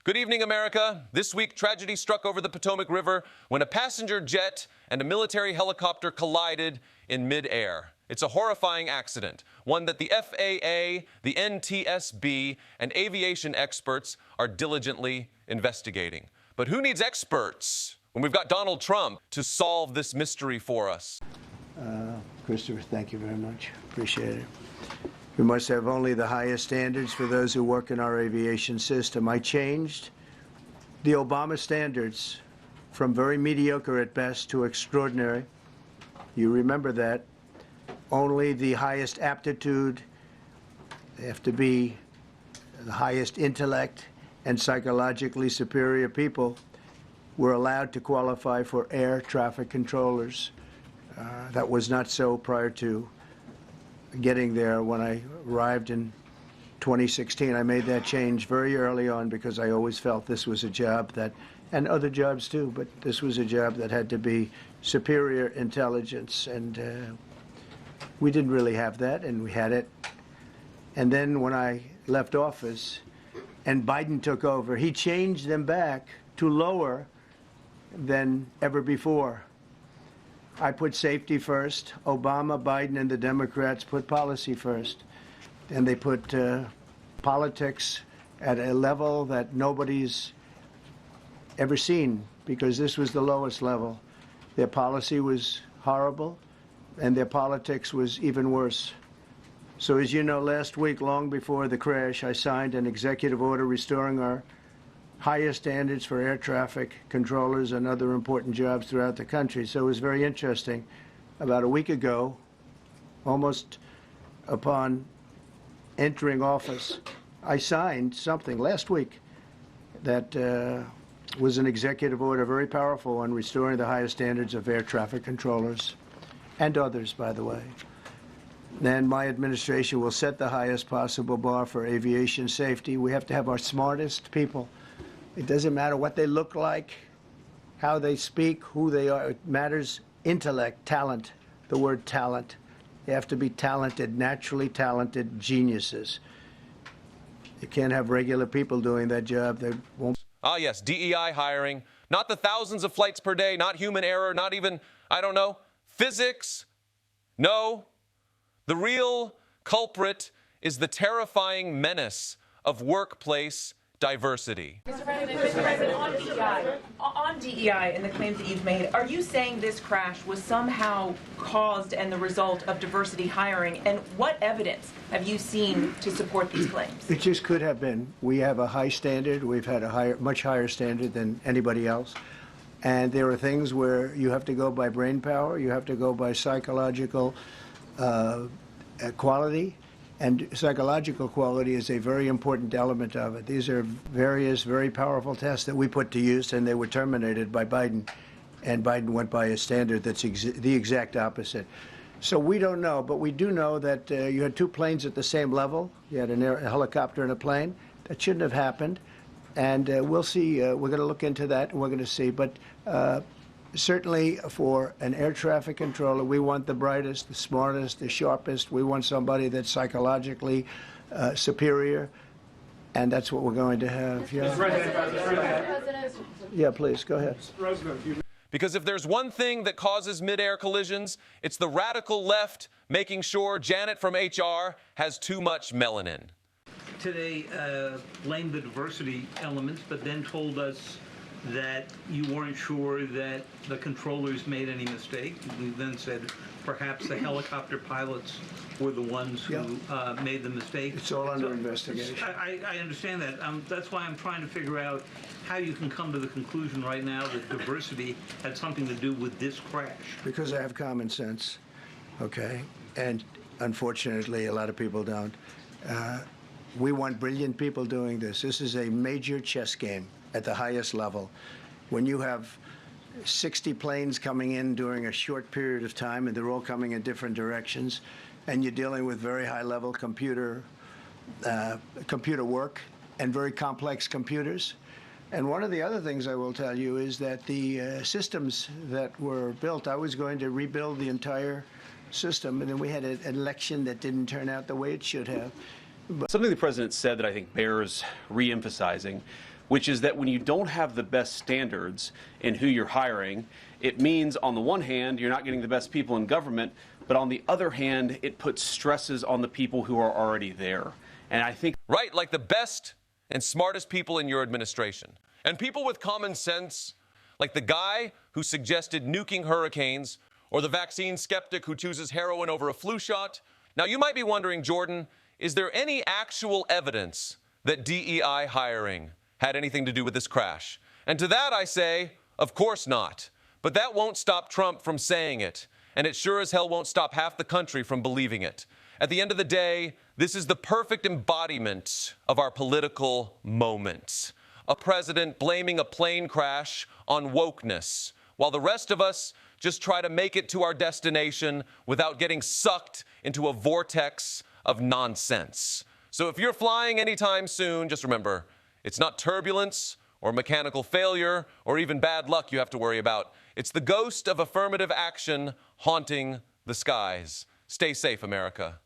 Good evening, America. This week, tragedy struck over the Potomac River when a passenger jet and a military helicopter collided in midair. It's a horrifying accident, one that the FAA, the NTSB, and aviation experts are diligently investigating. But who needs experts when we've got Donald Trump to solve this mystery for us? Christopher, thank you very much. Appreciate it. We must have only the highest standards for those who work in our aviation system. I changed the Obama standards from very mediocre at best to extraordinary. You remember that. Only the highest aptitude, they have to be the highest intellect and psychologically superior people were allowed to qualify for air traffic controllers. That was not so prior to getting there. When I arrived in 2016, I made that change very early on because I always felt this was a job that, and other jobs too, but this was a job that had to be superior intelligence, and we didn't really have that, and we had it. And then when I left office and Biden took over, he changed them back to lower than ever before. I put safety first. Obama, Biden, and the Democrats put policy first. And they put politics at a level that nobody's ever seen, because this was the lowest level. Their policy was horrible, and their politics was even worse. So as you know, last week, long before the crash, I signed an executive order restoring our highest standards for air traffic controllers and other important jobs throughout the country. So it was very interesting. About a week ago, almost upon entering office, I signed something last week that was an executive order, very powerful, on restoring the highest standards of air traffic controllers and others, by the way. And my administration will set the highest possible bar for aviation safety. We have to have our smartest people. It doesn't matter what they look like, how they speak, who they are. It matters intellect, talent, the word talent. They have to be talented, naturally talented geniuses. You can't have regular people doing that job. They won't. Ah, yes, DEI hiring. Not the thousands of flights per day, not human error, not even, I don't know, physics. No. The real culprit is the terrifying menace of workplace diversity. Mr. President, on DEI and the claims that you've made, are you saying this crash was somehow caused and the result of diversity hiring? And what evidence have you seen to support these claims? It just could have been. We have a high standard. We've had a much higher standard than anybody else. And there are things where you have to go by brain power, you have to go by psychological quality. And psychological quality is a very important element of it. These are various very powerful tests that we put to use, and they were terminated by Biden. And Biden went by a standard that's the exact opposite. So we don't know, but we do know that you had two planes at the same level. You had a helicopter and a plane. That shouldn't have happened. And we'll see. We're going to look into that, and we're going to see. But certainly for an air traffic controller, we want the brightest, the smartest, the sharpest. We want somebody that's psychologically superior, and that's what we're going to have. Yeah, yeah, please, go ahead. Because if there's one thing that causes midair collisions, it's the radical left making sure Janet from HR has too much melanin. Today blamed the diversity elements, but then told us that you weren't sure that the controllers made any mistake. We then said perhaps the helicopter pilots were the ones who made the mistake. It's all under investigation. I understand that. That's why I'm trying to figure out how you can come to the conclusion right now that diversity had something to do with this crash. Because I have common sense, okay? And unfortunately, a lot of people don't. We want brilliant people doing this. This is a major chess game at the highest level. When you have 60 planes coming in during a short period of time, and they're all coming in different directions, and you're dealing with very high-level computer work and very complex computers. And one of the other things I will tell you is that the systems that were built, I was going to rebuild the entire system, and then we had an election that didn't turn out the way it should have. Something the president said that I think bears re-emphasizing which is that when you don't have the best standards in who you're hiring, it means on the one hand, you're not getting the best people in government, but on the other hand, it puts stresses on the people who are already there. And I think... Right, like the best and smartest people in your administration. And people with common sense, like the guy who suggested nuking hurricanes, or the vaccine skeptic who chooses heroin over a flu shot. Now, you might be wondering, Jordan, is there any actual evidence that DEI hiring had anything to do with this crash? And to that I say, of course not. But that won't stop Trump from saying it. And it sure as hell won't stop half the country from believing it. At the end of the day, this is the perfect embodiment of our political moment. A president blaming a plane crash on wokeness, while the rest of us just try to make it to our destination without getting sucked into a vortex of nonsense. So if you're flying anytime soon, just remember, it's not turbulence or mechanical failure or even bad luck you have to worry about. It's the ghost of affirmative action haunting the skies. Stay safe, America.